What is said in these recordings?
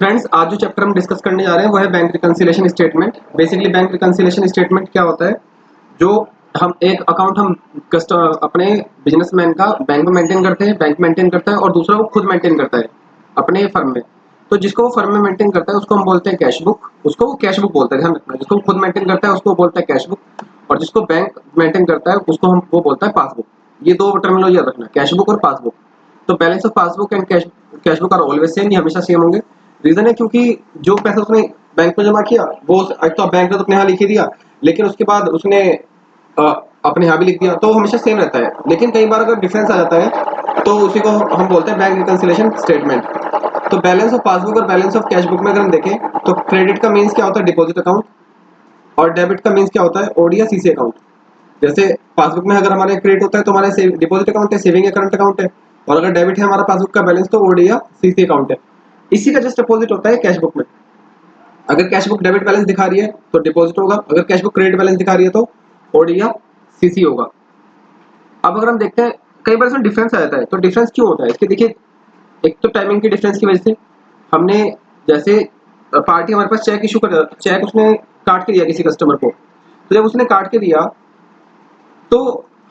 Friends, आज जो chapter हम डिस्कस करने जा रहे हैं वो है bank reconciliation statement. Basically bank reconciliation statement क्या होता है? जो हम एक अकाउंट हम कस्टमर अपने बिजनेसमैन का बैंक में मेंटेन करते हैं, बैंक मेंटेन करता है, और दूसरा वो खुद मेंटेन करता है अपने फर्म में। तो जिसको वो फर्म में मेंटेन करता है उसको हम बोलते हैं कैश बुक, उसको वो कैश बुक बोलता है, ध्यान रखना। जिसको वो खुद मेंटेन करता है उसको बोलता है कैश बुक, और जिसको बैंक मेंटेन करता है उसको हम वो बोलता है पासबुक। ये दो टर्मिनोलॉजी याद रखना, कैश बुक और पासबुक। तो balance of passbook and cash book are always same, ये हमेशा सेम होंगे। रीजन है क्योंकि जो पैसा उसने बैंक में जमा किया वो एक तो बैंक ने तो अपने यहाँ लिख ही दिया, लेकिन उसके बाद उसने अ, अपने यहाँ भी लिख दिया, तो हमेशा सेम रहता है। लेकिन कई बार अगर डिफरेंस आ जाता है तो उसी को हम बोलते हैं बैंक रिकंसिलिएशन स्टेटमेंट। तो बैलेंस ऑफ पासबुक और बैलेंस ऑफ कैश बुक में अगर हम देखें तो क्रेडिट का मीन्स क्या होता है? Deposit account. और डेबिट का मीन्स क्या होता है? ओडी या सीसी अकाउंट। जैसे पासबुक में अगर हमारे क्रेडिट होता है तो हमारे डिपॉजिट अकाउंट है, सेविंग या करंट अकाउंट है। और अगर डेबिट है हमारा पासबुक का बैलेंस तो ओडी या सीसी अकाउंट है। इसी का जस्ट अपोजिट होता है कैश बुक में। अगर कैश बुक डेबिट बैलेंस दिखा रही है तो डिपॉजिट होगा, अगर कैश बुक क्रेडिट बैलेंस दिखा रही है तो ओडी या सीसी होगा। अब अगर हम देखते हैं कई बार इसमें डिफरेंस आ जाता है, तो डिफरेंस क्यों होता है इसके? देखिए, एक तो टाइमिंग की डिफरेंस की वजह से हमने, जैसे पार्टी हमारे पास चेक इशू कर, चेक उसने काट के दिया किसी कस्टमर को, तो जब उसने काट के दिया तो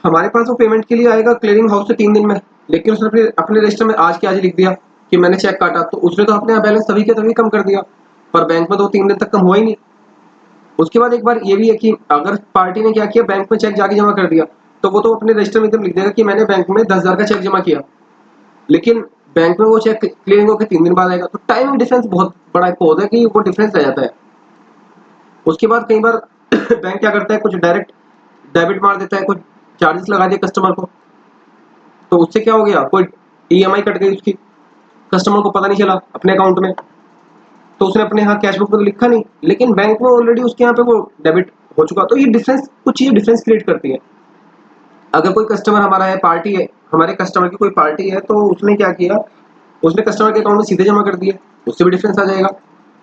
हमारे पास वो पेमेंट के लिए आएगा क्लियरिंग हाउस से 3 दिन में। लेकिन उसने अपने अपने रजिस्टर में आज के आज ही लिख दिया कि मैंने चेक काटा, तो उसने तो अपने यहाँ बैलेंस तभी के तभी कम कर दिया, पर बैंक में तो 3 दिन तक कम हुआ ही नहीं। उसके बाद एक बार ये भी है कि अगर पार्टी ने क्या किया, बैंक में चेक जाके जमा कर दिया, तो वो तो अपने रजिस्टर में एकदम लिख देगा कि मैंने बैंक में 10,000 का चेक जमा किया, लेकिन बैंक में वो चेक क्लियरिंग होकर 3 दिन बाद आएगा। तो टाइम डिफरेंस बहुत बड़ा एक होता है कि वो डिफरेंस रह जाता है। उसके बाद कई बार बैंक क्या करता है, कुछ डायरेक्ट डेबिट मार देता है, कुछ चार्जेस लगा दिए कस्टमर को, तो उससे क्या हो गया, कोई ईएमआई कट गई उसकी, कस्टमर को पता नहीं चला अपने अकाउंट में, तो उसने अपने यहाँ कैश बुक में तो लिखा नहीं, लेकिन बैंक में ऑलरेडी उसके यहाँ पे वो डेबिट हो चुका। तो ये डिफरेंस, कुछ चीजें डिफरेंस क्रिएट करती है। अगर कोई कस्टमर हमारा है, पार्टी है, हमारे कस्टमर की कोई पार्टी है, तो उसने क्या किया, उसने कस्टमर के अकाउंट में सीधे जमा कर दिए, उससे भी डिफरेंस आ जाएगा।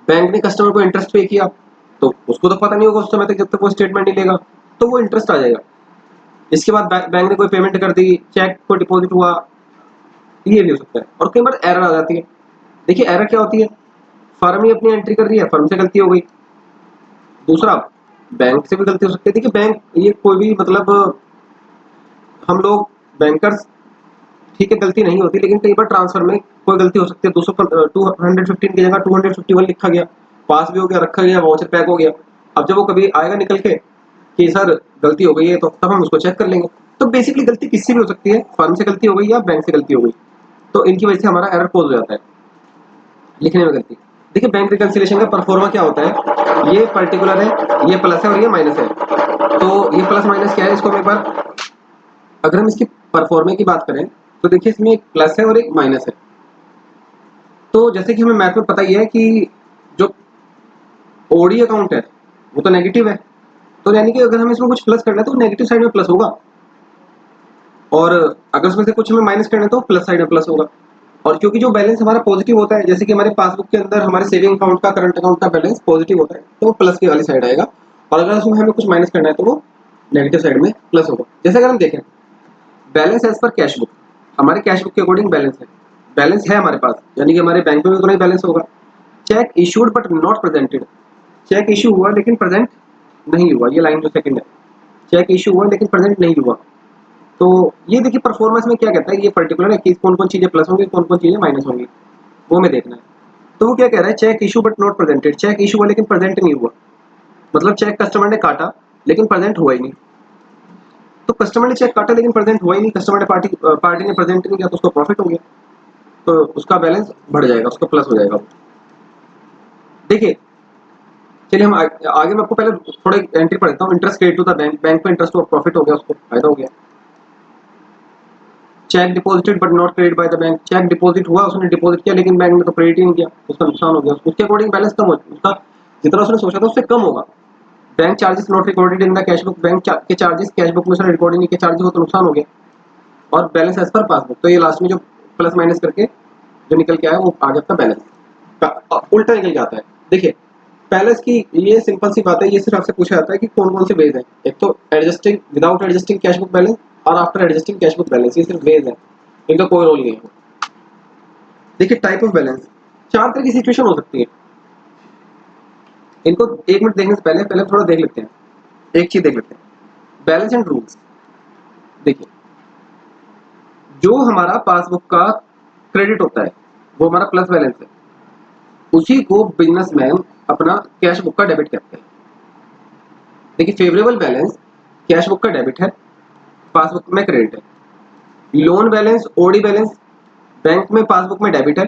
बैंक ने कस्टमर को इंटरेस्ट पे किया, तो उसको तो पता नहीं होगा उस समय तक जब तक वो स्टेटमेंट नहीं लेगा, तो वो इंटरेस्ट आ जाएगा। इसके बाद बैंक ने कोई पेमेंट कर दी, चेक को डिपॉजिट हुआ, ये भी हो सकता है। और कई बार एरर आ जाती है। देखिए एरर क्या होती है, फर्म ही अपनी एंट्री कर रही है, फर्म से गलती हो गई। दूसरा, बैंक से भी गलती हो सकती है। देखिए बैंक, ये कोई भी मतलब, हम लोग बैंकर्स, ठीक है गलती नहीं होती, लेकिन कई बार ट्रांसफर में कोई गलती हो सकती है। 215 की जगह 251 लिखा गया, पास भी हो गया, रखा गया, वाउचर पैक हो गया। अब जब वो कभी आएगा निकल के कि सर गलती हो गई है, तो तब हम उसको चेक कर लेंगे। तो बेसिकली गलती किससे भी हो सकती है, फर्म से गलती हो गई या बैंक से गलती हो गई, तो इनकी वजह से हमारा एरर पोज हो जाता है लिखने में गलती। देखिए बैंक रिकंसिलिएशन का परफॉर्मा क्या होता है, ये पर्टिकुलर है, ये प्लस है और ये माइनस है। तो ये प्लस माइनस क्या है, इसको हम एक बार, अगर हम इसकी परफॉर्मे की बात करें तो देखिए इसमें एक प्लस है और एक माइनस है। तो जैसे कि हमें मैथ में पता ही है कि जो ओडी अकाउंट है वो तो नेगेटिव है, तो यानी कि अगर हमें इसमें कुछ प्लस करना है तो नेगेटिव साइड में प्लस होगा, और अगर उसमें से कुछ हमें माइनस करना है तो प्लस साइड में प्लस होगा। और क्योंकि जो बैलेंस हमारा पॉजिटिव होता है, जैसे कि हमारे पासबुक के अंदर हमारे सेविंग अकाउंट का, करंट अकाउंट का बैलेंस पॉजिटिव होता है, तो वो प्लस की वाली साइड आएगा। और अगर उसमें हमें कुछ माइनस करना है तो वो नेगेटिव साइड में प्लस होगा। जैसे अगर हम देखें balance as per cash book, हमारे कैश बुक के अकॉर्डिंग बैलेंस है, बैलेंस है हमारे पास, यानी कि हमारे बैंक में भी उतना ही बैलेंस होगा। Cheque issued but not presented, cheque issue हुआ लेकिन प्रेजेंट नहीं हुआ, ये लाइन जो सेकंड है, चेक इशू हुआ लेकिन प्रेजेंट नहीं हुआ। तो ये देखिए परफॉर्मेंस में क्या कहता है, ये पर्टिकुलर है कि कौन कौन चीजें प्लस होंगी, कौन कौन चीजें माइनस होंगी, वो हमें देखना है। तो वो क्या कह रहा है, cheque issue but not presented, cheque issue हुआ लेकिन प्रेजेंट नहीं हुआ, मतलब चेक कस्टमर ने काटा लेकिन प्रेजेंट हुआ ही नहीं। तो कस्टमर ने चेक काटा लेकिन प्रेजेंट हुआ ही नहीं, कस्टमर ने पार्टी ने प्रेजेंट नहीं किया, तो उसको प्रॉफिट हो गया, तो उसका बैलेंस बढ़ जाएगा, उसका प्लस हो जाएगा। देखिए चलिए हम आगे मैं आपको पहले थोड़ा एंट्री पढ़ता हूँ। Interest credit to the bank, bank पे इंटरेस्ट हुआ, प्रॉफिट हो गया, उसको फायदा हो गया। Cheque deposited but not credit by the bank, cheque deposit हुआ, उसने डिपॉजिट किया लेकिन बैंक ने तो क्रेडिट ही नहीं किया, उसका नुकसान हो गया, उसके अकॉर्डिंग बैलेंस कम हो, उसका जितना उसने सोचा था उससे कम होगा। Bank charges not recorded in the cash book, bank के चार्जेस कैश बुक में उसने रिकॉर्डिंग नहीं किया, चार्जेस हो तो नुकसान हो गया। और बैलेंस एज पर पासबुक, तो ये लास्ट में जो प्लस माइनस करके जो निकल के आया वो आ जाता है बैलेंस, उल्टा निकल जाता है। देखिए बैलेंस की ये सिंपल सी बात है, ये सिर्फ आपसे पूछा जाता है कि कौन कौन से वेज है, एक तो adjusting without adjusting cash book balance और after adjusting cash book balance, ये सिर्फ वेज है, इनका कोई रोल नहीं है। देखिए टाइप ऑफ बैलेंस, चार तरह की सिचुएशन हो सकती है। इनको एक मिनट देखने से पहले पहले थोड़ा देख लेते हैं, एक चीज देख लेते हैं, बैलेंस एंड रूल्स। देखिए, जो हमारा पासबुक का क्रेडिट होता है वो हमारा प्लस बैलेंस है, उसी को बिजनेसमैन अपना कैश बुक का डेबिट करते हैं। देखिए, फेवरेबल बैलेंस कैश बुक का डेबिट है, पासबुक में क्रेडिट है। Loan balance OD balance bank में पासबुक में डेबिट है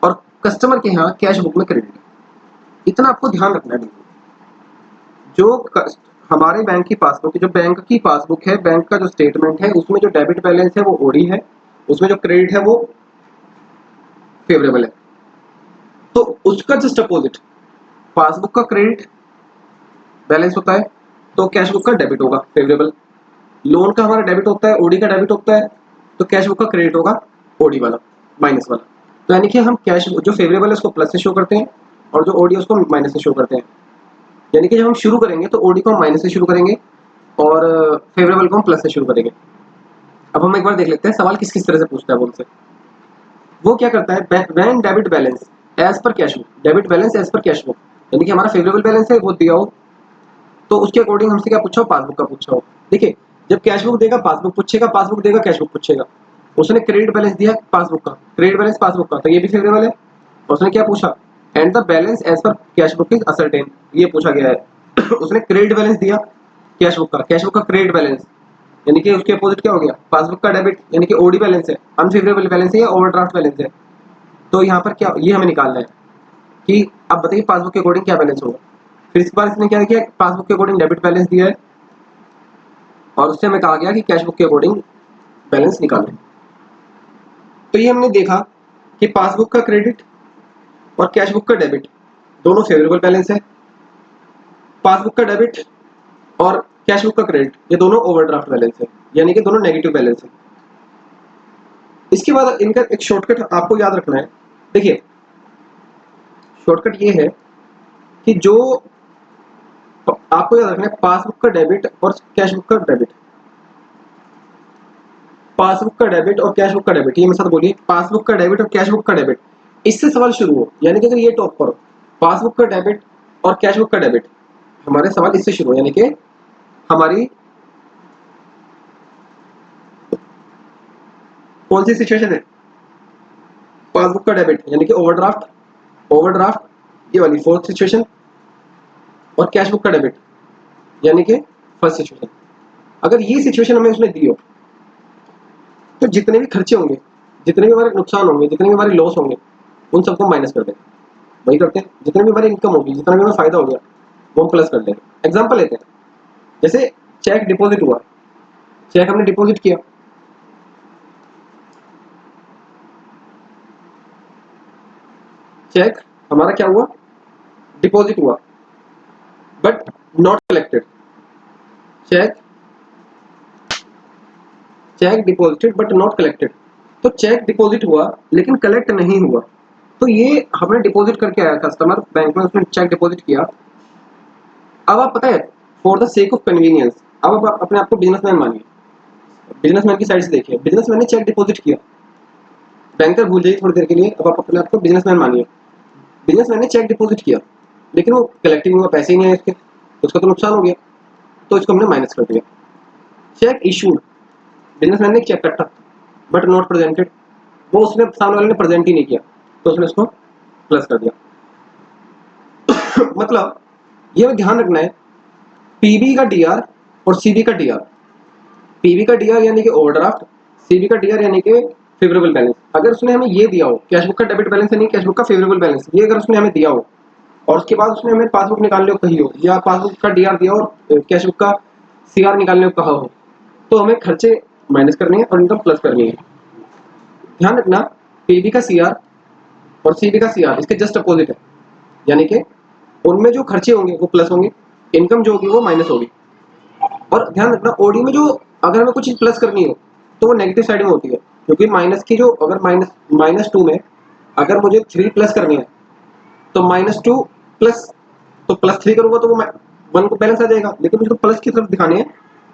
और कस्टमर के यहाँ कैश बुक में क्रेडिट है। इतना आपको ध्यान रखना है। जो हमारे बैंक की पासबुक, जो बैंक की पासबुक है, बैंक का जो स्टेटमेंट है, उसमें जो डेबिट बैलेंस है वो ओडी है, उसमें जो क्रेडिट है वो फेवरेबल है। तो उसका जस्ट अपोजिट पासबुक का क्रेडिट बैलेंस होता है तो कैश बुक का डेबिट होगा फेवरेबल। लोन का हमारा डेबिट होता है, ओडी का डेबिट होता है, तो कैश बुक का क्रेडिट होगा ओडी वाला, माइनस वाला। तो यानी कि हम कैश जो फेवरेबल है उसको प्लस से शो करते हैं और जो ओडी है उसको माइनस से शो करते हैं। यानी कि जब हम शुरू करेंगे तो ओडी को हम माइनस से शुरू करेंगे और फेवरेबल को हम प्लस से शुरू करेंगे। अब हम एक बार देख लेते हैं सवाल किस किस तरह से पूछता है वो हमसे। वो क्या करता है, when debit balance as per cash book, debit balance as per cash book, यानी कि हमारा फेवरेबल बैलेंस है वो दिया हो तो उसके अकॉर्डिंग हमसे क्या पूछा हो, पासबुक का पूछा हो। देखिए, जब कैश बुक देगा पासबुक पूछेगा, पासबुक देगा कैश बुक पूछेगा। उसने क्रेडिट बैलेंस दिया पासबुक का, क्रेडिट बैलेंस पासबुक का, तो ये भी फेवरेबल है। उसने क्या पूछा, and the balance as per cash book is ascertain, ये पूछा गया है। उसने क्रेडिट बैलेंस दिया कैश बुक का, कैश बुक का क्रेडिट बैलेंस, यानी कि उसके अपोजिट क्या हो गया, पासबुक का डेबिट, यानी कि ओडी बैलेंस है, अनफेवरेबल बैलेंस है या ओवरड्राफ्ट बैलेंस है। तो यहाँ पर क्या, ये हमें निकालना है कि अब बताइए पासबुक के अकॉर्डिंग क्या बैलेंस होगा। फिर इस बार इसने क्या किया, पासबुक के अकॉर्डिंग डेबिट बैलेंस दिया है और उससे हमें कहा गया कि कैश बुक के अकॉर्डिंग बैलेंस निकालो। तो ये हमने देखा कि पासबुक का क्रेडिट और कैश बुक का डेबिट दोनों फेवरेबल बैलेंस है, पासबुक का डेबिट और कैश बुक का क्रेडिट ये दोनों ओवरड्राफ्ट बैलेंस है, यानी कि दोनों नेगेटिव बैलेंस है। इसके बाद इनका एक शॉर्टकट आपको याद रखना है। देखिए, शॉर्टकट ये है कि जो आपको याद रखना है, पासबुक का डेबिट और कैश बुक का डेबिट, पासबुक का डेबिट और कैश बुक का डेबिट, ये मेरे साथ बोलिए, पासबुक का डेबिट और कैश बुक का डेबिट, इससे सवाल शुरू हो। यानी कि अगर ये टॉप पर पासबुक का डेबिट और कैश बुक का डेबिट, हमारे सवाल इससे शुरू हो, यानी कि हमारी कौन सी सिचुएशन है, पासबुक का डेबिट यानी कि ओवरड्राफ्ट, ओवरड्राफ्ट ये वाली फोर्थ सिचुएशन, और कैश बुक का डेबिट यानी कि फर्स्ट सिचुएशन। अगर ये सिचुएशन हमें उसने दी हो तो जितने भी खर्चे होंगे, जितने भी हमारे नुकसान होंगे, जितने भी हमारे लॉस होंगे, उन सबको माइनस कर देंगे। वही करते हैं, जितने भी हमारी इनकम होगी, जितना भी हमें फायदा हो गया वो हम प्लस कर देंगे। एग्जाम्पल लेते हैं, जैसे चेक डिपॉजिट हुआ, चेक हमने डिपॉजिट किया, चेक हमारा क्या हुआ, डिपॉजिट हुआ but not collected, cheque cheque deposited but not collected. तो चेक डिपॉजिट हुआ लेकिन कलेक्ट नहीं हुआ, तो ये हमने डिपॉजिट करके आया कस्टमर बैंक में, उसने चेक डिपॉजिट किया। अब आप पता है, for the sake of convenience, अब आप अपने आप को बिजनेसमैन मानिए, बिजनेसमैन की साइड से देखिए, बिजनेसमैन ने चेक डिपॉजिट किया, बैंकर भूल जाइए थोड़ी देर के लिए, अब आप अपने आप को बिजनेसमैन मानिए। बिजनेसमैन ने चेक डिपॉजिट किया लेकिन वो कलेक्टिंग हुआ, पैसे ही नहीं है इसके, तो उसका तो नुकसान हो गया, तो इसको हमने माइनस कर दिया। चेक इशूड, बिजनेसमैन ने चेक कटा बट नॉट प्रेजेंटेड, वो उसने सामने वाले ने प्रेजेंट ही नहीं किया, तो उसने उसको प्लस कर दिया। मतलब ये ध्यान रखना है, पीबी का डीआर और सीबी का डीआर, पीबी का डीआर यानी कि ओवरड्राफ्ट, सीबी का डीआर यानी कि फेवरेबल बैलेंस। अगर उसने हमें ये दिया हो, कैश बुक का डेबिट बैलेंस है नहीं, कैश बुक का फेवरेबल बैलेंस, ये अगर उसने हमें दिया हो और उसके बाद उसने हमें पासबुक निकालने को कही हो, या पासबुक का डीआर दिया और कैश बुक का सीआर निकालने को कहा हो, तो हमें खर्चे माइनस करनी है और इनकम प्लस करनी है। ध्यान रखना, पीबी का सीआर और सीबी का सीआर इसके जस्ट अपोजिट है, यानी कि उनमें जो खर्चे होंगे वो प्लस होंगे, इनकम जो होगी वो माइनस होगी। और ध्यान रखना, ओडी में जो अगर हमें कुछ चीज प्लस करनी हो तो वो नेगेटिव साइड में होती है, क्योंकि माइनस की जो, अगर माइनस टू में अगर मुझे 3 प्लस करनी है तो -2 प्लस, तो +3 करूंगा तो वो 1 को बैलेंस आ जाएगा, लेकिन मुझे प्लस की तरफ दिखानी है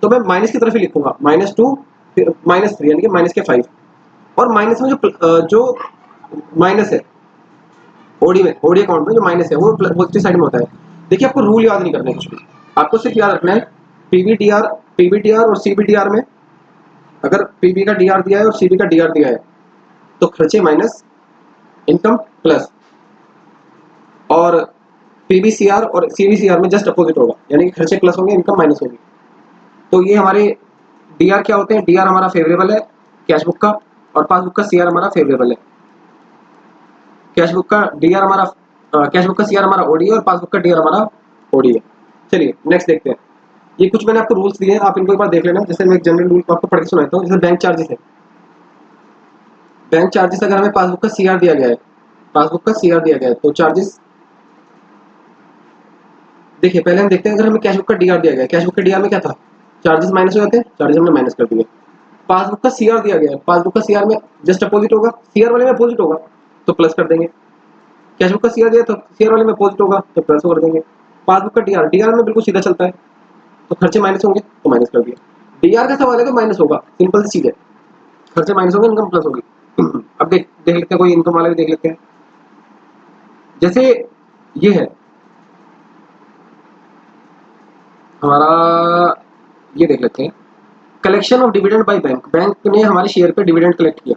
तो मैं माइनस की तरफ ही लिखूंगा, -2 फिर -3 यानी कि -5। और माइनस में जो माइनस है ओडी अकाउंट में जो माइनस है वो पॉजिटिव साइड में होता है। देखिए आपको रूल याद नहीं करना है कुछ भी, आपको सिर्फ याद रखना है पीबीडीआर और सीबीडीआर में अगर पीबी का डीआर दिया है और सीबी का डीआर दिया है तो खर्चे माइनस इनकम प्लस, और पीबीसीआर और सीबीसीआर में जस्ट अपोजिट होगा, यानी कि खर्चे प्लस होंगे इनकम माइनस होगी। तो ये हमारे डीआर क्या होते हैं, डीआर हमारा फेवरेबल है कैश बुक का, और पासबुक का सीआर हमारा फेवरेबल है। कैश बुक का डीआर हमारा कैश बुक का सीआर हमारा ओडी है और पासबुक का डीआर हमारा ओडी है। चलिए नेक्स्ट देखते हैं। ये कुछ मैंने आपको रूल्स दिए हैं, आप इनको एक बार देख लेना। जैसे मैं एक जनरल रूल को आपको पढ़ के सुनाता हूँ। जैसे बैंक चार्जेस है, बैंक चार्जेस अगर हमें पासबुक का सीआर दिया गया है, पासबुक का सीआर दिया गया है तो चार्जेस देखिए पहले हम देखते हैं। अगर हमें कैश बुक का डीआर दिया गया है, कैश बुक के डीआर में क्या था, चार्जेस माइनस हो जाते हैं, चार्जेस हमने माइनस कर दिए। पासबुक का सीआर दिया गया है, पासबुक का सीआर में जस्ट अपोजिट होगा, सीआर वाले में अपोजिट होगा तो प्लस कर देंगे। कैश बुक का सीआर दिया तो सीआर वाले में अपोजिट होगा तो प्लस कर देंगे। पासबुक का डीआर, डीआर में बिल्कुल सीधा चलता है तो खर्चे माइनस होंगे तो माइनस कर दिया। डीआर का सवाल है तो माइनस होगा, सिंपल सी चीज है, खर्चे माइनस होंगे इनकम प्लस होगी। अब देख लेते हैं, कोई इनकम वाला भी देख लेते हैं। जैसे ये है हमारा, ये देख लेते हैं, collection of dividend by bank, bank ने हमारे शेयर पे डिविडेंड कलेक्ट किया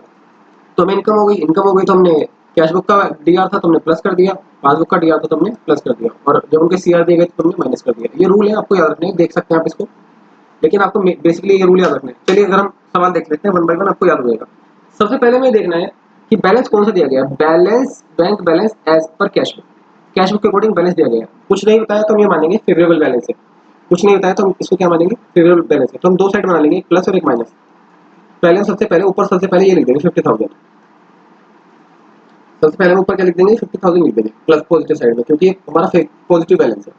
तो हमें इनकम हो गई। इनकम हो गई तो हमने कैश बुक का डीआर था तो हमने प्लस कर दिया, पासबुक का डीआर था तो हमने प्लस कर दिया, और जब उनके सीआर दिए गए तो हमने माइनस कर दिया। ये रूल है, आपको याद रखना है, देख सकते हैं आप इसको, लेकिन आपको बेसिकली ये रूल याद रखना है। चलिए अगर हम सवाल देख लेते हैं वन बाय वन, आपको याद हो जाएगा। सबसे पहले में देखना है कि बैलेंस कौन सा दिया गया है, balance bank balance as per cash book, cash book के अकॉर्डिंग बैलेंस दिया गया है। कुछ नहीं बताया तो हम ये मानेंगे फेवरेबल बैलेंस है, कुछ नहीं बताया तो हम इसको क्या मानेंगे, फेवरेबल बैलेंस है। तो हम दो साइड बना लेंगे, एक प्लस और एक माइनस। पहले सबसे पहले ऊपर सबसे पहले ये लिख देंगे 50,000, सबसे पहले हम ऊपर क्या लिख देंगे 50,000 लिख देंगे प्लस पॉजिटिव साइड में, क्योंकि हमारा पॉजिटिव बैलेंस है।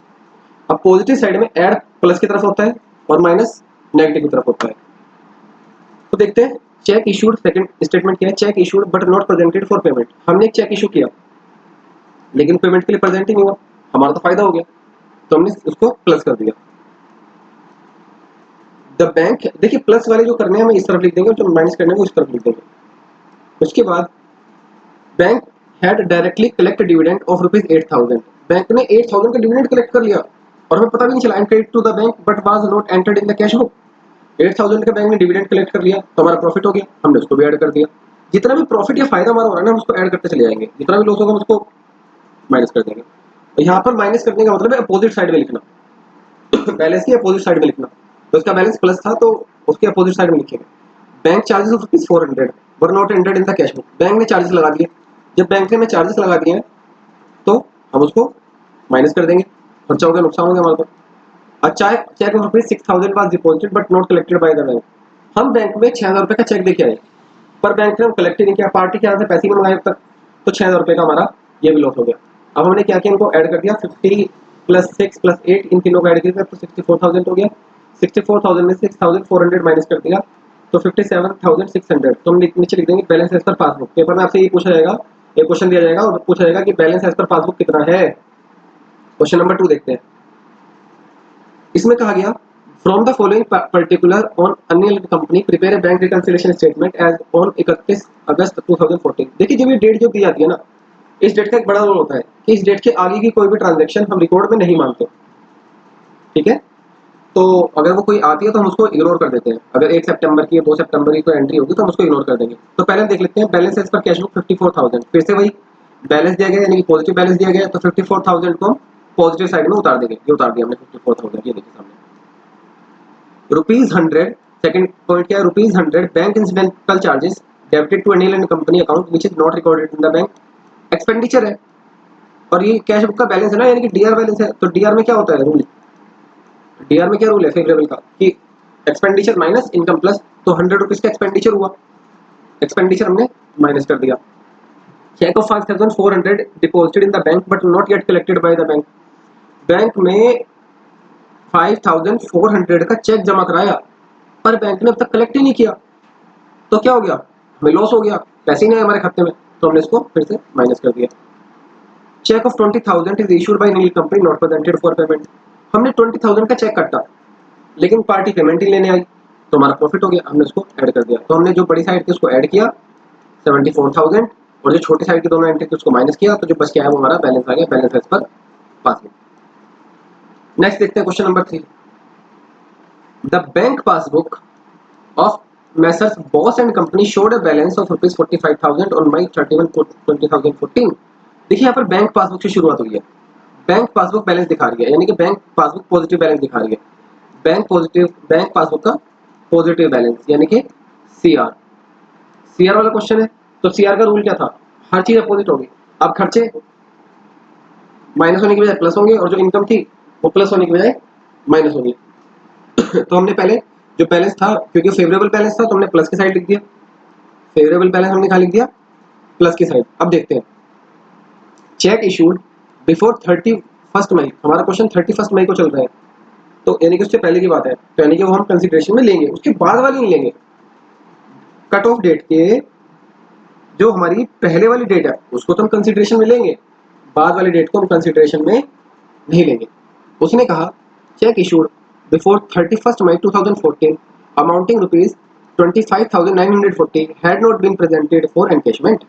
अब पॉजिटिव साइड में ऐड प्लस की तरफ होता है और माइनस नेगेटिव की तरफ होता है। तो देखते हैं चेक इशूड, सेकंड स्टेटमेंट क्या है, check issued but not presented for payment. हमने एक चेक इशू किया लेकिन पेमेंट के लिए प्रेजेंट ही नहीं हुआ, हमारा तो फायदा हो गया तो हमने उसको प्लस कर दिया। द बैंक, देखिए प्लस वाले जो करने हैं हमें इस तरफ लिख देंगे और जो माइनस करने हैं वो इस तरफ लिख देंगे। उसके बाद bank had directly collect dividend of ₹8,000, bank ने 8,000 का डिविडेंड कलेक्ट कर लिया और हमें पता भी नहीं चला, and credit to the bank but was not entered in the cash book. 8,000 का बैंक ने डिविडेंड कलेक्ट कर लिया तो हमारा प्रॉफिट हो गया, हमने उसको भी ऐड कर दिया। जितना भी प्रॉफिट या फायदा हमारा हो रहा है ना, हम उसको ऐड करते चले जाएंगे, जितना भी लॉस होगा हम उसको माइनस कर देंगे। तो यहाँ पर माइनस करने का मतलब है अपोजिट साइड में लिखना, बैलेंस की अपोजिट साइड में लिखना। तो उसका बैलेंस प्लस था तो उसके अपोजिट साइड में लिखेंगे। Bank charges of ₹400 were not entered in the cash book, bank ने चार्जेस लगा दिए। जब बैंक ने हमें चार्जेस लगा दिए हैं तो हम उसको माइनस कर देंगे, खर्चा हो गया, नुकसान हो गया हमारे को। Cheque of ₹6,000 was deposited but not collected by the bank, हम बैंक में 6,000 रुपए का चेक देके आए पर बैंक ने कलेक्ट ही नहीं किया, पार्टी के यहाँ से पैसे नहीं मंगाए अब तक, तो 6,000 रुपए का हमारा ये भी लॉस हो गया। अब हमने क्या किया, इनको ऐड कर दिया, 50 प्लस 6 प्लस 8 इन तीनों को ऐड किया तो 64,000 हो गया। 64,000 में 6,400 माइनस कर दिया तो 57,600। तो हम नीचे लिख देंगे balance as per passbook. Paper में आपसे ये पूछा जाएगा, ये क्वेश्चन दिया जाएगा और पूछा जाएगा कि बैलेंस एज पर पासबुक कितना है। क्वेश्चन नंबर 2 देखते हैं। इसमें कहा गया from the following particular on अनियल company prepare a bank reconciliation statement as on 31 August 2014। देखिए जब ये डेट जो दी जाती है ना, इस डेट का एक बड़ा रोल होता है कि इस डेट के आगे की कोई भी ट्रांजैक्शन हम रिकॉर्ड में नहीं मानते, ठीक है। तो अगर वो कोई आती है तो हम उसको इग्नोर कर देते हैं। अगर 1 सितंबर की 2 सितंबर की कोई एंट्री होगी तो हम उसको इग्नोर कर देंगे। तो पहले देख लेते हैं balance as per cash book 54,000, फिर से वही बैलेंस दिया गया यानी कि पॉजिटिव बैलेंस दिया गया तो 54,000 को पॉजिटिव साइड में उतार देंगे। ये उतार दिया हमने 54,000, ये देखिए सामने ₹100। सेकंड पॉइंट क्या है, ₹100 bank incidental charges debited to Anil and company account which is not recorded in the bank, expenditure है और ये कैश बुक का बैलेंस है ना, यानी कि डीआर बैलेंस है। तो डीआर में क्या होता है रूल, डीआर में क्या रूल है फेवरेबल का कि एक्सपेंडिचर माइनस इनकम प्लस। तो ₹100 का एक्सपेंडिचर हुआ, एक्सपेंडिचर हमने माइनस कर दिया। Cheque of 5,400 deposited in the bank but not yet collected by the bank, bank में 5,400 का चेक जमा कराया पर बैंक ने अब तक कलेक्ट ही नहीं किया, तो क्या हो गया, हमें लॉस हो गया, पैसे नहीं आए हमारे खाते में, तो हमने इसको फिर से माइनस कर दिया। Cheque of 20,000 is issued by Neel company not presented for payment, हमने 20,000 का चेक काटा लेकिन पार्टी पेमेंट ही लेने आई तो हमारा प्रॉफिट हो गया, हमने उसको ऐड कर दिया। तो हमने जो बड़ी साइड थी उसको ऐड किया 74,000 और जो छोटी साइड की दोनों एंट्री थी उसको माइनस किया, तो जो बच के आया वो हमारा बैलेंस आ गया, balance as per passbook. Next देखते हैं question number 3। The bank passbook of Messrs Boss and Company showed a balance of rupees 45,000 on May 31, 2014। देखिए यहाँ पर बैंक पासबुक से शुरुआत हुई है, बैंक पासबुक बैलेंस दिखा रही है, यानी कि बैंक पासबुक पॉजिटिव बैलेंस दिखा रही है। बैंक पासबुक का पॉजिटिव बैलेंस यानी कि सीआर, सीआर वाला क्वेश्चन है। तो सीआर का रूल क्या था, हर चीज अपोजिट होगी। अब खर्चे माइनस होने की बजाय प्लस होंगे और जो इनकम थी वो प्लस होने की बजाय माइनस होगी। तो हमने पहले जो बैलेंस था, क्योंकि फेवरेबल बैलेंस था तो हमने प्लस की साइड लिख दिया, फेवरेबल बैलेंस हमने कहा लिख दिया प्लस की साइड। अब देखते हैं, चेक इशूड बिफोर 31 मई, हमारा क्वेश्चन 31 मई को चल रहा है, तो यानी कि उससे पहले की बात है, तो यानी कि वो हम कंसिडरेशन में लेंगे, उसके बाद वाली नहीं लेंगे। कट ऑफ डेट के जो हमारी पहले वाली डेट है उसको तो हम कंसिडरेशन में लेंगे, बाद वाली डेट को हम कंसिडरेशन में नहीं लेंगे। उसने कहा cheque issued before 31 May 2014 amounting rupees 25,940 had not been presented for encashment.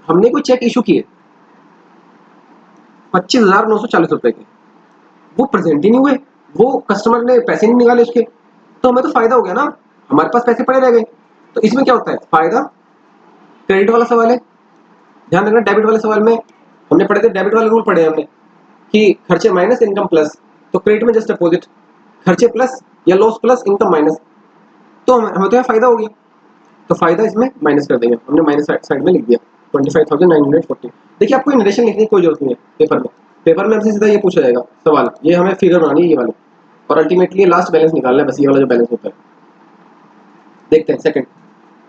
हमने कोई चेक इशू किए 25,940 रुपए के, वो प्रेजेंट ही नहीं हुए, वो कस्टमर ने पैसे नहीं निकाले उसके, तो हमें तो फायदा हो गया ना, हमारे पास पैसे पड़े रह गए। तो इसमें क्या होता है, फायदा क्रेडिट वाला सवाल है, ध्यान रखना। डेबिट वाले सवाल में हमने पढ़े थे, डेबिट वाले रूल पढ़े हमने कि खर्चे माइनस इनकम प्लस, तो क्रेडिट में जस्ट अपोजिट, खर्चे प्लस या लॉस प्लस इनकम माइनस, तो हमें तो यहाँ फायदा हो गया, तो फायदा इसमें माइनस कर देंगे, हमने माइनस साइड में लिख दिया 25,940। देखिए आपको नरेशन लिखने की कोई जरूरत नहीं है पेपर में, पेपर में हमसे सीधा ये पूछा जाएगा सवाल, ये हमें फिगर बनानी है ये वाली, और अल्टीमेटली लास्ट बैलेंस निकालना है, बस ये वाला जो बैलेंस होता है। देखते हैं second,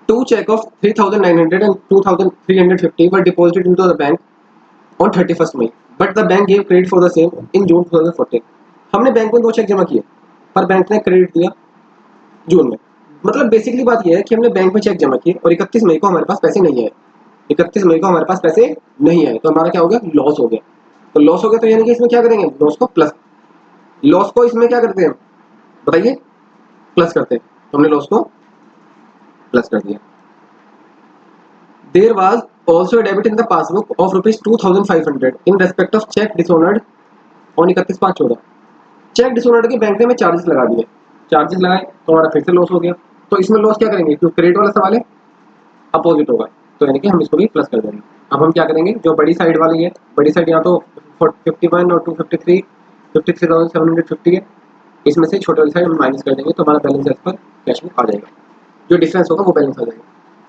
two cheque of 3,900 and 2,350 were deposited into the bank on 31st May, but the bank gave credit for the same in June 2014। हमने बैंक में 2 चेक जमा किए पर बैंक ने क्रेडिट दिया जून में। मतलब बेसिकली बात यह है कि हमने बैंक में चेक जमा किए और 31 मई को हमारे पास पैसे नहीं आए, 31 मई को हमारे पास पैसे नहीं आए, तो हमारा क्या हो गया, लॉस हो गया। तो लॉस हो गया तो यानी कि इसमें क्या करेंगे, लॉस को प्लस, लॉस को इसमें क्या करते हैं बताइए, प्लस करते हैं, तो हमने लॉस को प्लस कर दिया। There was also debit in the passbook of ₹2,500 in respect of cheque dishonoured on 31/5/14। Cheque dishonoured के बैंक ने हमें चार्जेस लगा दिए, चार्जेस लगाए तो हमारा फिर से लॉस हो गया। तो इसमें लॉस क्या करेंगे, क्योंकि क्रेडिट वाला सवाल है अपोजिट होगा, तो यानी कि हम इसको भी प्लस कर देंगे। अब हम क्या करेंगे, जो बड़ी साइड वाली है, बड़ी साइड यहाँ तो 51 और 253 53,750 है, इसमें से छोटे वाली साइड हम माइनस कर देंगे, तो हमारा बैलेंस एज पर कैश में आ जाएगा, जो डिफरेंस होगा वो बैलेंस आ जाएगा।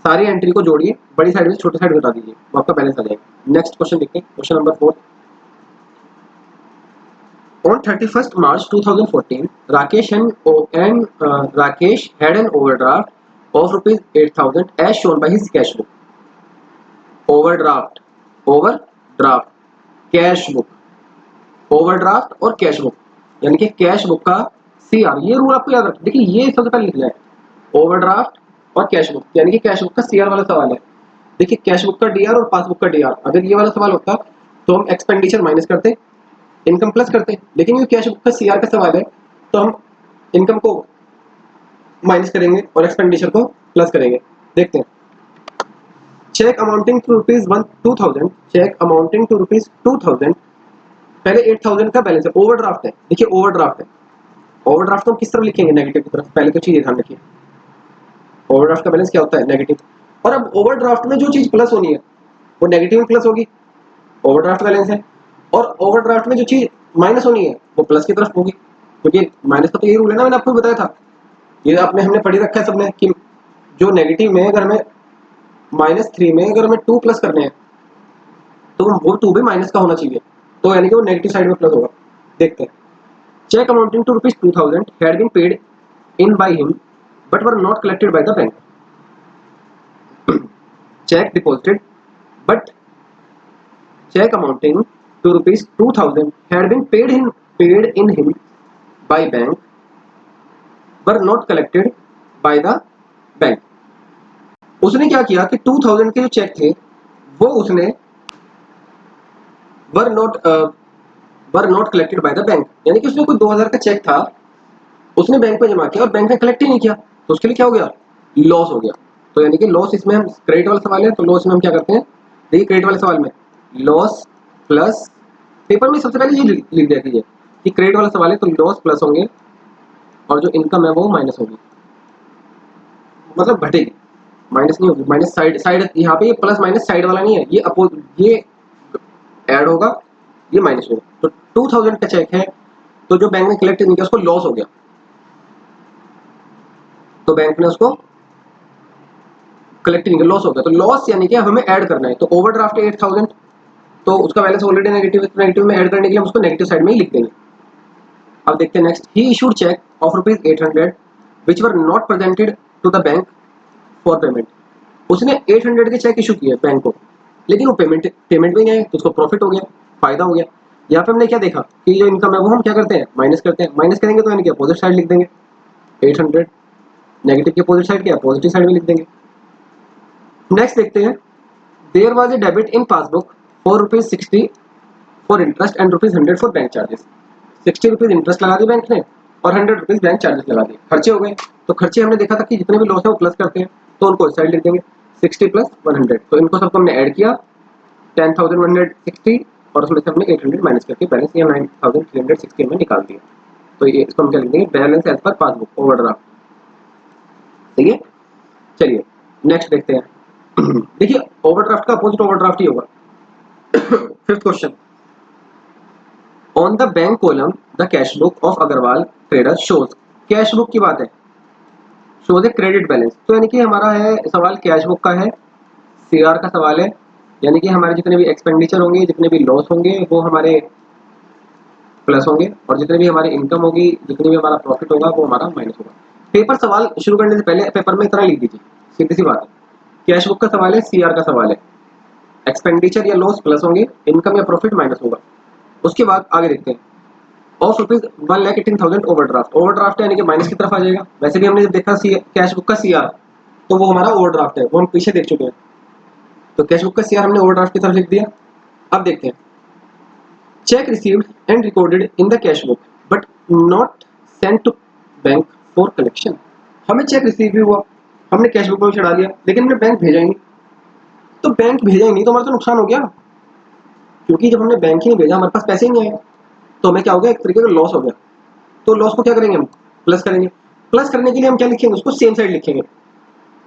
सारी एंट्री को जोड़िए, बड़ी साइड में छोटी साइड घटा दीजिए, वो आपका बैलेंस आ जाएगा। नेक्स्ट क्वेश्चन देखते हैं, question number 4। On 31st March 2014, Rakesh had an overdraft of rupees 8,000 as shown by his cash book. overdraft cash book, overdraft और कैश बुक, यानी कि कैश बुक का सीआर, ये रूल आपको याद रखना। देखिए ये सबसे पहले लिखना है, ओवरड्राफ्ट और कैश बुक, यानी कि कैश बुक का सीआर वाला सवाल है। देखिए कैश बुक का डीआर और पासबुक का डीआर, अगर ये वाला सवाल होता तो हम एक्सपेंडिचर माइनस करते, इनकम प्लस करते, लेकिन ये कैश बुक का सीआर का सवाल है तो हम इनकम को माइनस करेंगे और एक्सपेंडिचर को प्लस करेंगे। देखते हैं, cheque amounting to rupees 2,000, cheque amounting to rupees 2,000, पहले 8,000 का बैलेंस है, ओवरड्राफ्ट है। देखिए ओवरड्राफ्ट है, ओवरड्राफ्ट को हम किस तरफ लिखेंगे, नेगेटिव की तरफ, पहले तो चीज ध्यान रखिए, ओवरड्राफ्ट का बैलेंस क्या होता है, नेगेटिव। और अब ओवरड्राफ्ट में जो चीज प्लस होनी है वो नेगेटिव में प्लस होगी, ओवरड्राफ्ट बैलेंस है, और ओवरड्राफ्ट में जो चीज माइनस होनी है वो प्लस की तरफ होगी, क्योंकि माइनस का तो यही रूल है ना, मैंने आपको बताया था, ये आपने हमने पढ़ी रखा है सबने कि जो नेगेटिव में अगर हमें -3 में अगर हमें 2 प्लस करने हैं तो वो 2 भी माइनस का होना चाहिए, तो यानी कि वो नेगेटिव साइड में प्लस होगा। देखते हैं, cheque amounting to ₹2,000 had been paid in by him but were not collected by the bank. Cheque deposited but check amounting to ₹2,000 had been paid in him by bank were not collected by the bank। उसने क्या किया कि 2,000 के जो check थे वो उसने were not collected by the bank, यानी कि उसने कोई 2,000 का चेक था उसने बैंक में जमा किया और बैंक ने कलेक्ट ही नहीं किया, तो उसके लिए क्या हो गया, लॉस हो गया। तो यानी कि लॉस इसमें हम क्रेडिट वाला सवाल है, तो लॉस में हम क्या करते हैं, देखिए क्रेडिट वाले सवाल में लॉस प्लस, पेपर में सबसे पहले ये लिख दिया कीजिए कि क्रेडिट वाला सवाल है तो लॉस प्लस होंगे और जो इनकम है वो माइनस होगी, मतलब घटेगी, माइनस नहीं होगी। माइनस साइड साइड यहाँ पे ये प्लस माइनस साइड वाला नहीं है, ये अपोज, ये ऐड होगा, ये माइनस होगा। तो 2000 का चेक है तो जो बैंक ने कलेक्ट नहीं किया उसको लॉस हो गया, तो बैंक ने उसको कलेक्ट नहीं किया, लॉस हो गया। तो लॉस यानी कि हमें ऐड करना है, तो ओवरड्राफ्ट 8000, तो उसका बैलेंस ऑलरेडी नेगेटिव है, नेगेटिव में ऐड करने के लिए हम उसको नेगेटिव साइड में ही लिख देंगे। अब देखते हैं next, he issued cheque of ₹800 which were not presented to the bank for payment. उसने 800 के चेक इशू किए बैंक को, लेकिन वो पेमेंट पेमेंट भी नहीं आई, तो उसको प्रॉफिट हो गया, फायदा हो गया। यहाँ पे हमने क्या देखा कि जो इनकम है वो हम क्या करते हैं, माइनस करते हैं। माइनस करेंगे तो यानी कि अपोजिट साइड लिख देंगे 800, नेगेटिव के अपोजिट साइड क्या, पॉजिटिव साइड में लिख देंगे। नेक्स्ट देखते हैं, there was a debit in passbook for ₹60 for interest and ₹100 for bank charges. ₹60 interest लगा दिए बैंक ने और ₹100 बैंक चार्जेस लगा दिए, खर्चे हो गए। तो खर्चे हमने देखा था कि जितने भी लॉस है वो प्लस करते हैं, तो उनको इस साइड लिख देंगे 60 प्लस 100, तो इनको सबको हमने ऐड किया 10,160 और उसमें से हमने 800 माइनस करके बैलेंस या 9,360 में निकाल दिया। तो ये इसको हम क्या लिख देंगे, balance as per passbook overdraft. ठीक है, चलिए नेक्स्ट देखते हैं। देखिए ओवरड्राफ्ट का अपोजिट ओवरड्राफ्ट ही होगा। Fifth question, on the bank column the cash book of Agarwal Traders shows, cash book की बात है, शोज ए क्रेडिट बैलेंस, तो यानी कि हमारा है सवाल कैश बुक का है, सीआर का सवाल है, यानी कि हमारे जितने भी एक्सपेंडिचर होंगे, जितने भी लॉस होंगे वो हमारे प्लस होंगे और जितने भी हमारी इनकम होगी, जितने भी हमारा प्रॉफिट होगा वो हमारा माइनस होगा। पेपर सवाल शुरू करने से पहले पेपर में इतना लिख दीजिए, सीधी सी बात है, कैश बुक का सवाल है, सीआर का सवाल है, एक्सपेंडिचर या लॉस प्लस होंगे, इनकम या प्रॉफिट माइनस होगा। उसके बाद आगे देखते हैं, ऑफ ₹1,18,000 ओवरड्राफ्ट, ओवरड्राफ्ट यानी कि माइनस की तरफ आ जाएगा। वैसे भी हमने जब देखा कैश बुक का सीआर तो वो हमारा ओवरड्राफ्ट है, वो हम पीछे देख चुके हैं, तो कैश बुक का सीआर हमने ओवरड्राफ्ट की तरफ लिख दिया। अब देखते हैं, cheque received and recorded in the cash book but not sent to bank for collection. हमें चेक रिसीव भी हुआ, हमने कैश बुक में चढ़ा दिया, लेकिन हमने बैंक भेजा ही नहीं, तो बैंक भेजा ही नहीं तो हमारा तो नुकसान हो गया, क्योंकि जब हमने बैंक ही नहीं भेजा हमारे पास पैसे ही नहीं आए, तो हमें क्या हो गया, एक तरीके का लॉस हो गया। तो लॉस को क्या करेंगे हम, प्लस करेंगे। प्लस करने के लिए हम क्या लिखेंगे, उसको सेम साइड लिखेंगे।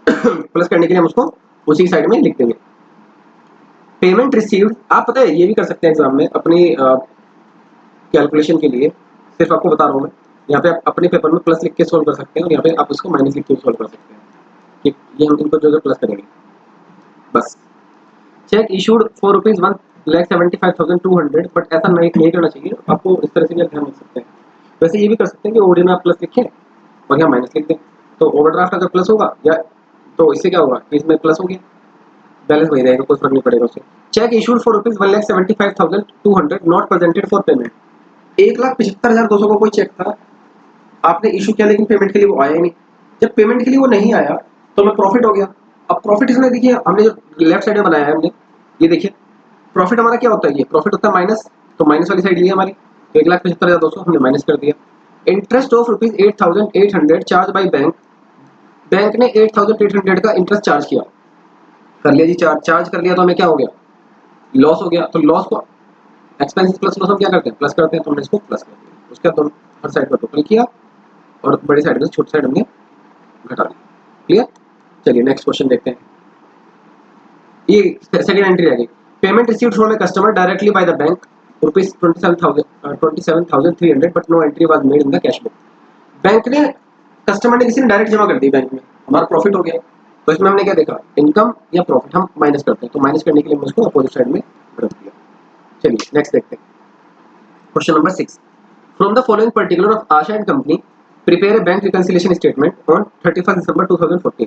प्लस करने के लिए हम उसको उसी साइड में लिख देंगे। पेमेंट रिसीव्ड, आप पता है ये भी कर सकते हैं एग्जाम में अपनी कैलकुलेशन के लिए, सिर्फ आपको बता रहा हूँ मैं, यहाँ पे आप अपने पेपर में प्लस लिख के सोल्व कर सकते हैं और यहाँ पे आप उसको माइनस लिख के सोल्व कर सकते हैं कि ये हम इनको जो प्लस करेंगे बस। चेक इशूड फॉर ₹1,75,200, बट ऐसा नहीं करना चाहिए, आपको इस तरह से भी ध्यान रख सकते हैं। वैसे ये भी कर सकते हैं कि ओडी में आप प्लस लिखें और यहाँ माइनस लिख दें, तो ओवरड्राफ्ट अगर प्लस होगा या तो इससे क्या होगा, इसमें प्लस हो गया, बैलेंस वही रहेगा, कोई फर्क नहीं पड़ेगा उससे। Check issued for ₹1,75,200 not presented for payment, 1,75,200 का कोई चेक था, आपने इशू किया लेकिन पेमेंट के लिए वो आया ही नहीं। जब पेमेंट के लिए वो नहीं आया तो हमें प्रॉफिट हो गया। अब प्रॉफिट इसमें देखिए हमने जो लेफ्ट साइड में बनाया है हमने, ये देखिए प्रॉफिट हमारा क्या होता है, ये प्रॉफिट होता है माइनस, तो माइनस वाली साइड ये हमारी, 1,75,200 हमने माइनस कर दिया। Interest of ₹8,800 charge by bank, bank ने 8,800 का इंटरेस्ट चार्ज किया, कर लिया जी, चार्ज कर लिया, तो हमें क्या हो गया, लॉस हो गया। तो लॉस को एक्सपेंसिव प्लस लॉस हम क्या करते हैं, प्लस करते हैं, तो हमने इसको प्लस कर दिया। उसके बाद हर साइड पर टोटल किया और बड़ी साइड में छोटी साइड हमने घटा दिया। क्लियर, चलिए नेक्स्ट क्वेश्चन देखते हैं। ये सेकंड एंट्री आ गई, payment received from a customer directly by the bank ₹27,300 but no entry was made in the cash book. Bank ने, कस्टमर ने, किसी ने डायरेक्ट जमा कर दी बैंक में, हमारा प्रॉफिट हो गया। तो इसमें हमने क्या देखा, इनकम या प्रॉफिट हम माइनस करते हैं, तो माइनस करने के लिए हमने उसको अपोजिट साइड में रख दिया। चलिए नेक्स्ट देखते हैं, question number 6, from the following particular of Asha and company prepare a bank reconciliation statement on 31 दिसंबर 2014।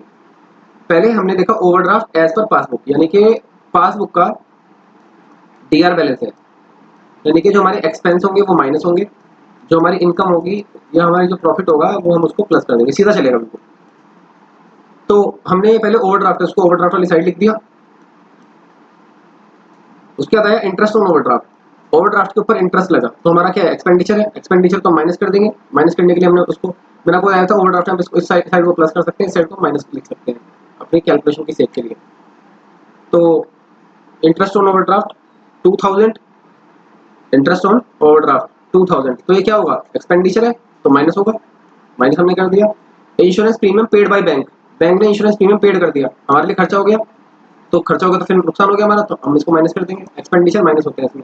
पहले हमने देखा ओवरड्राफ्ट एज पर पासबुक, यानी कि पासबुक का डीआर बैलेंस है, यानी कि जो हमारे एक्सपेंस होंगे वो माइनस होंगे, जो हमारी इनकम होगी या हमारी जो प्रॉफिट होगा वो हम उसको प्लस कर देंगे, सीधा चलेगा बिल्कुल। तो हमने पहले ओवरड्राफ्ट है, उसको ओवरड्राफ्ट वाली साइड लिख दिया। उसके बाद आया इंटरेस्ट ऑन ओवरड्राफ्ट, ओवरड्राफ्ट के ऊपर इंटरेस्ट लगा, तो हमारा क्या है, एक्सपेंडिचर है, एक्सपेंडिचर तो माइनस कर देंगे। माइनस करने के लिए हमने उसको, मैंने आपको आया था ओवरड्राफ्ट में इस साइड को प्लस कर सकते हैं, इस साइड को माइनस लिख सकते हैं अपनी कैलकुलेशन की सेक के लिए। तो interest on overdraft 2000, interest on overdraft 2000, तो ये क्या होगा, एक्सपेंडिचर है तो माइनस होगा, माइनस हमने कर दिया। Insurance premium paid by bank, bank ने इंश्योरेंस प्रीमियम पेड कर दिया, हमारे लिए खर्चा हो गया, तो खर्चा होगा तो फिर नुकसान हो गया हमारा, तो हम इसको माइनस कर देंगे, एक्सपेंडिचर माइनस होते हैं इसमें।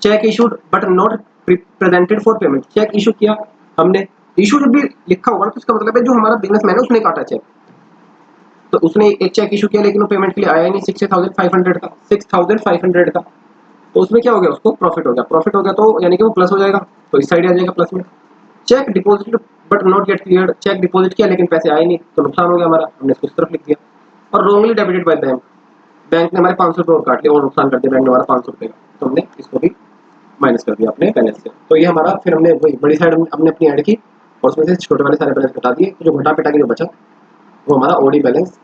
Cheque issued but not presented for payment, cheque issue किया हमने, इशू जब भी लिखा होगा तो इसका मतलब है जो हमारा बिजनेसमैन है उसने काटा चेक, तो उसने एक चेक इशू किया लेकिन वो पेमेंट के लिए आया ही नहीं, 6500 का, 6500 का, तो उसमें क्या हो गया, उसको प्रॉफिट हो गया, प्रॉफिट हो गया तो यानी कि वो प्लस हो जाएगा, तो इस साइड आ जाएगा प्लस में। Cheque deposit but not get cleared, cheque deposit किया लेकिन पैसे आए नहीं, तो नुकसान हो गया हमारा, हमने इसको इस तरफ लिख दिया। और wrongly debited by bank, bank ने हमारे 500 रुपये और काट लिया और नुकसान कर दिया बैंक ने हमारा 500 रुपये का, तो हमने इसको भी माइनस कर दिया अपने बैलेंस से। तो ये हमारा, फिर हमने वही बड़ी साइड हमने अपनी ऐड की और उसमें से छोटे वाले सारे बैलेंस घटा दिए, जो घटा पिटा के जो बचा वो हमारा OD balance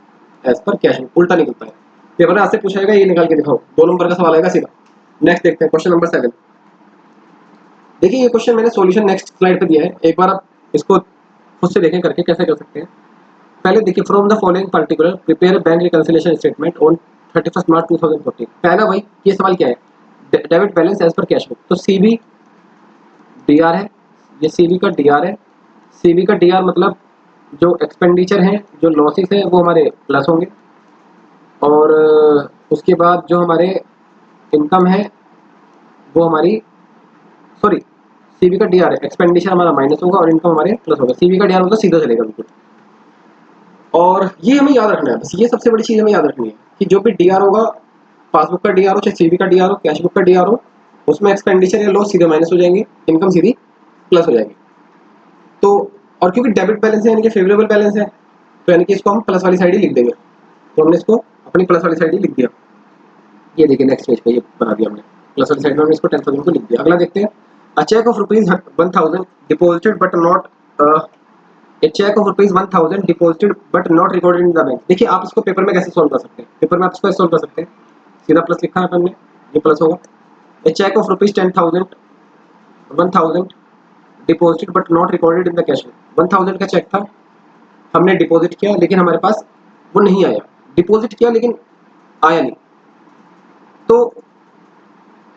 as per cash उल्टा निकलता है। पेपर में आपसे पूछा जाएगा ये निकाल के दिखाओ, 2 नंबर का सवाल आएगा सीधा। नेक्स्ट देखते हैं क्वेश्चन नंबर 7। देखिए ये क्वेश्चन मैंने सॉल्यूशन नेक्स्ट स्लाइड पे दिया है, एक बार आप इसको खुद से देखें करके कैसे कर सकते हैं। पहले देखिए, from the following particular prepare bank reconciliation statement on 31 March 2014। पहला भाई ये सवाल क्या है, debit balance as per cash book, तो सीबी डीआर है, ये सीबी का डीआर है, सीबी का डीआर मतलब जो एक्सपेंडिचर है, जो लॉसेस है वो हमारे प्लस होंगे, और उसके बाद जो हमारे इनकम है वो हमारी, सॉरी सीबी का डीआर है, एक्सपेंडिचर हमारा माइनस होगा और इनकम हमारे प्लस होगा, सीबी का डीआर मतलब सीधा चलेगा बिल्कुल। और ये हमें याद रखना है, बस ये सबसे बड़ी चीज़ हमें याद रखनी है कि जो भी डीआर होगा, पासबुक का डीआर हो चाहे सीबी का डीआर हो कैश बुक का डीआर हो, उसमें एक्सपेंडिचर या लॉस सीधे माइनस हो जाएंगे, इनकम सीधी प्लस हो जाएगी। तो और क्योंकि डेबिट बैलेंस है यानी कि फेवरेबल बैलेंस है, तो यानी कि इसको हम प्लस वाली साइड ही लिख देंगे, तो हमने इसको अपनी प्लस वाली साइड ही लिख दिया। ये देखिए नेक्स्ट पेज पे ये बना दिया हमने, प्लस वाली साइड में हमने इसको 10,000 को लिख दिया। अगला देखते हैं, a cheque of ₹1000 deposited but not, a cheque of ₹1000 deposited but not recorded in the bank. देखिए आप इसको पेपर में कैसे सॉल्व कर सकते हैं, पेपर में आप इसको सॉल्व कर सकते हैं, सीधा प्लस लिखा है हमने, ये प्लस होगा। A cheque of ₹10,000 1000 deposited but not recorded in the cash book, 1000 का चेक था, हमने डिपॉजिट किया लेकिन हमारे पास वो नहीं आया, डिपॉजिट किया लेकिन आया नहीं, तो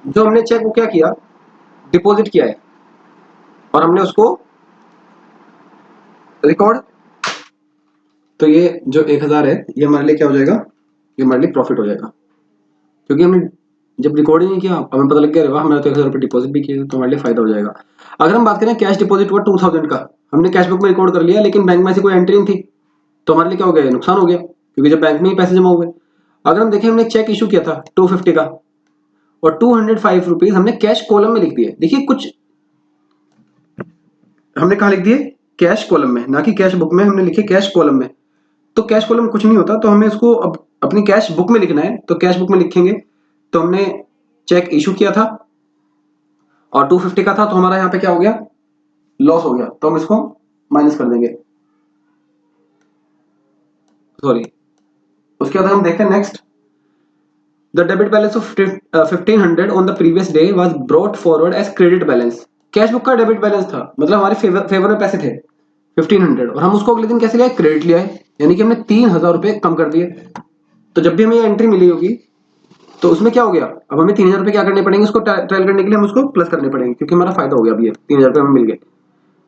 जो हमने चेक वो क्या किया, डिपॉजिट किया है और हमने उसको रिकॉर्ड, तो ये जो 1000 है ये हमारे लिए क्या हो जाएगा, ये हमारे लिए प्रॉफिट हो जाएगा, क्योंकि हमने जब रिकॉर्ड ही नहीं किया हमें पता लग गया वाह हमने तो 1000 रुपये डिपॉजिट भी किए, तो हमारे लिए फायदा हो जाएगा। अगर हम बात करें कैश डिपॉजिट हुआ 2000 का, हमने कैश बुक में रिकॉर्ड कर लिया लेकिन बैंक में ऐसी कोई एंट्री नहीं थी, तो हमारे लिए क्या हो गया, नुकसान हो गया, क्योंकि जब बैंक में ही पैसे जमा हुए। अगर हम देखें हमने चेक इशू किया था 250 का और 205 रुपीज हमने कैश कॉलम में लिख दिए, देखिए कुछ हमने कहा लिख दिए कैश कॉलम में, ना कि कैश बुक में, हमने लिखे कैश कॉलम में, तो कैश कॉलम में कुछ नहीं होता, तो हमें इसको अब अपनी कैश बुक में लिखना है, तो कैश बुक में लिखेंगे, तो हमने चेक इशू किया था और 250 का था, तो हमारा यहाँ पे क्या हो गया, लॉस हो गया, तो हम इसको माइनस कर देंगे, सॉरी। उसके बाद हम देखते हैं next, the debit balance of 1500 on the previous day was brought forward as credit balance. Cash book का डेबिट बैलेंस था, मतलब हमारे फेवर में पैसे थे 1500 और हम उसको अगले दिन कैसे लिया, क्रेडिट लिया है, यानी कि हमने 3000 रुपये कम कर दिए। तो जब भी हमें एंट्री मिली होगी तो उसमें क्या हो गया, अब हमें 3000 रुपये क्या करने पड़ेंगे, उसको ट्रायल करने के लिए हम उसको प्लस करने पड़ेंगे, क्योंकि हमारा फायदा हो गया अभी 3000 रुपये हमें मिल गए।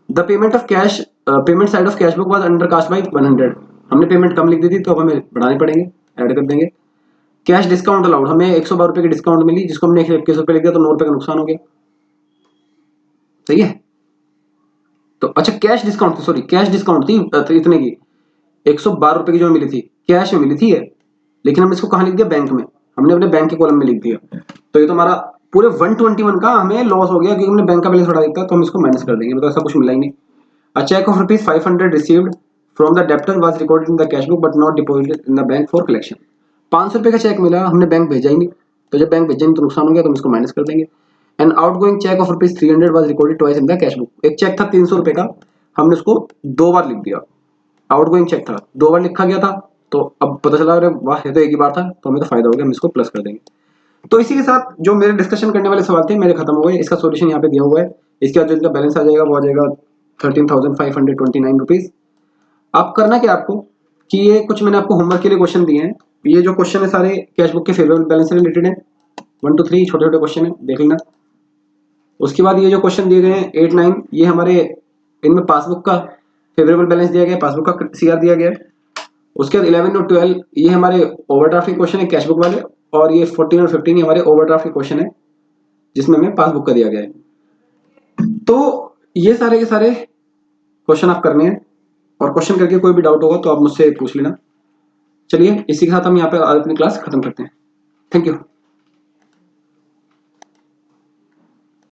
The payment of cash, payment side of cash book was under cast by 100, हमने पेमेंट कम लिख दी थी तो अब हमें बढ़ाने पड़ेंगे, ऐड कर देंगे। कैश डिस्काउंट अलाउड, हमें 112 रुपये की डिस्काउंट मिली जिसको हमने 121 रुपये लिख दिया, तो 9 रुपये का नुकसान हो गया, सही है। तो अच्छा cash discount, sorry cash discount थी तो इतने की 112 रुपये की जो मिली थी कैश में मिली थी है, लेकिन हमने इसको कहाँ लिख दिया, बैंक में, हमने अपने बैंक के कॉलम में लिख दिया, तो ये तो हमारा पूरे 121 का हमें लॉस हो गया, क्योंकि हमने बैंक का बैलेंस बढ़ा दिया, तो हम इसको माइनस कर देंगे, मतलब ऐसा कुछ मिला ही नहीं। A cheque of ₹500 received from the debtor was recorded in the cash book but not deposited in the bank for collection. 500 रुपये का चेक मिला, हमने बैंक भेजा ही नहीं, तो जब बैंक भेजा नहीं तो नुकसान हो गया, तो हम इसको माइनस कर देंगे। An outgoing cheque of ₹300 was recorded twice in the cash book, एक चेक था 300 रुपये का, हमने उसको 2 बार लिख दिया, आउटगोइंग चेक था 2 बार लिखा गया था, तो अब पता चला अरे वाह ये तो एक ही बार था, तो हमें तो फायदा हो गया, हम इसको प्लस कर देंगे। तो इसी के साथ जो मेरे डिस्कशन करने वाले सवाल थे मेरे खत्म हो गए, इसका सॉल्यूशन यहाँ पे दिया हुआ है। इसके बाद जो इनका बैलेंस आ जाएगा वो आ जाएगा 13,529 रुपीज। आप करना क्या आपको कि ये कुछ मैंने आपको होमवर्क के लिए क्वेश्चन दिए हैं, ये जो क्वेश्चन है सारे कैश बुक के फेवरेबल बैलेंस से रिलेटेड है। 1 to 3 छोटे छोटे क्वेश्चन है, देख लेना। उसके बाद ये जो क्वेश्चन दिए गए हैं 8, 9, ये हमारे इनमें पासबुक का फेवरेबल बैलेंस दिया गया है, पासबुक का सीआर दिया गया है। उसके बाद 11 और 12 ये हमारे ओवरड्राफ्ट के क्वेश्चन है कैश बुक वाले, और ये 14 और 15 ये हमारे ओवरड्राफ्ट के क्वेश्चन है जिसमें हमें पासबुक का दिया गया है। तो ये सारे के सारे क्वेश्चन आप करने हैं, और क्वेश्चन करके कोई भी डाउट होगा तो आप मुझसे पूछ लेना। चलिए इसी के साथ हम यहाँ पे आज अपनी क्लास खत्म करते हैं। Thank you.